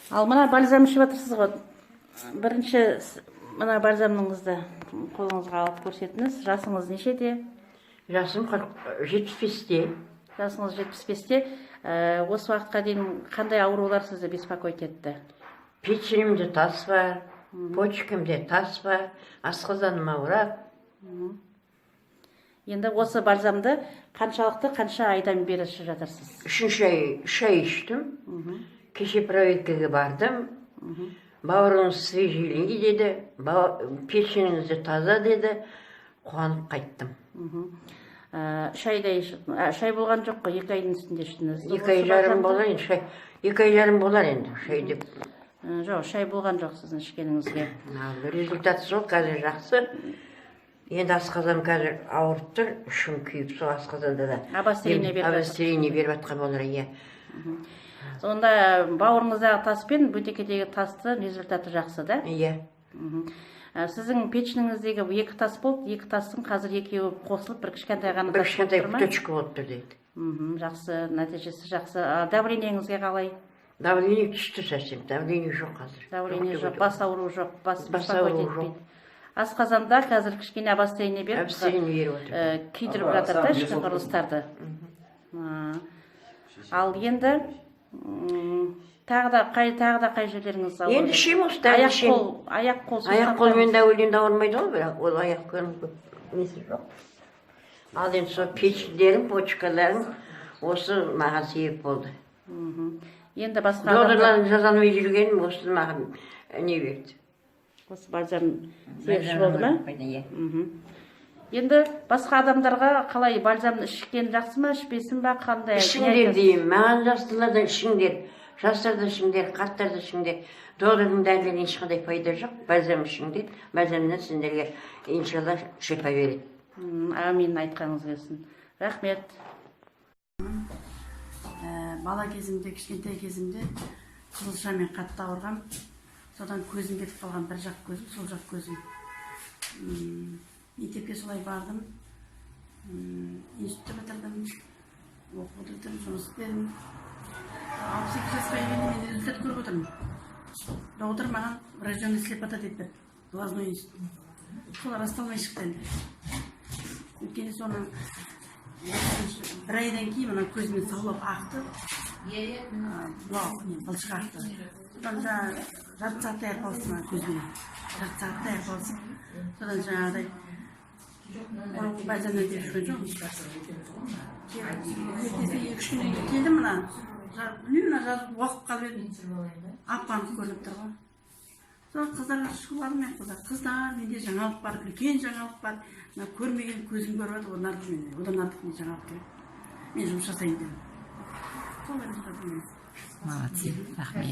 Ал мына бальзам ішіп жатырсыз ғой. Бірінші мына бальзамыңызды қолыңызға алып көрсетіңіз. Жасыңыз нешеде? Жасым 75-те. Жасыңыз 75-те. Осы уақытқа дейін қандай аурулар сізді беспокоить етті? Печенімде тас бар, почкамде тас бар, асқазаным ауырады. Енді осы бальзамды қанша айдан бері ішіп жатырсыз? 3 ай іштім. Кеше проверкаға бардым. Бауырыңыз свежеленді деді, печеніңізде таза деді. Қуанып қайттым. Шай болған жоқ қой, 2 айдың үстінде іштіңіз. 2 ай жарым болар енді шай. 2 ай жарым болар енді шай деп. Жоқ, шай болған жоқ сіздің ішкеніңізге. Результат сол, қазір жақсы. Енді асқазан қазір ауырып тұр, ішім күйіп, сол асқазанда да Обострение беріп атқан болар, иә. Сонда бауырыңыздағы тас пен бөтекедегі тасты результаты жақсы, да? Иә. Сіздің печеніңіздегі 2 тас болды, 2 тастың қазір екеуі қосылып, бір кішкентай ғана бір кішкентай пүтөчкі болып тұр дейді. Жақсы, нәтижесі жақсы. Давлениеңізге қалай? Давление түсті совсем, давление жоқ қазір. Давление жоқ, бас ауыру жоқ, бас ауыру жоқ. Асқазанда қазір кішкене обострение беріп, күйдіріп жатыр да ішкі құрылыстарды. Ал енді тағы да қай жерлеріңіз ауырды? Енді ішем осылар ішем. Аяқ қолмен давление ауырмайды ғой, бірақ ол аяқ қолым несі жоқ. Ал енді сол печендерім, почкаларым осы маған себеп болды. Енді басқа докторлардың жазалмай жүргенім осы маған не берді. Осы бальзам себепші болды ма? Енді басқа адамдарға қалай бальзамды ішкен жақсы ма, ішпесін ба, қандай? Ішіңдер деймін, маған жастылар да ішіңдер, жастар да ішіңдер, қарттар да ішіңдер. Доктордың дәрілерінен ешқандай пайда жоқ, бальзам ішіңдер, бальзамнан сендерге иншалла шипа береді. Амин айтқаныңыз келсін. Рахмет. Бала кезімде, кішкентай кезімде қызылшамен қатты ауырғам. Содан көзім кетіп қалған, бір жақ көзім, сол жақ көзім. Мектепке солай бардым. Институтты бітірдім, оқу бітірдім, жұмыс істедім. 62 жасқа келгенде мен результат көріп отырмын. Доктор маған врожденный слепота дейді, глазной институт. Сол расталмай шықты енді. Өйткені соны бір айдан кейін мына көзімен саулап ақты. Былшық ақты. Содан жарты сағаттай арпалысты мына көзімен. Жарты сағаттай арпалысты. Содан жаңағыдай бальзамнан деп жүрген жоқ. Ертесіне 2-3 күннен кейін келдім мына. Білмеймін, жазып оқып қалып едім. Аппанып көрініп тұр ғой. Сол қыздарға шыққыларым мен қыздар, менде жаңалық бар, үлкен жаңалық бар. Көрмеген көзім көріп жатыр, одан артық мен жаңалық керек. Мен жұмыс жасайын дедім. Молодцы, рахмет.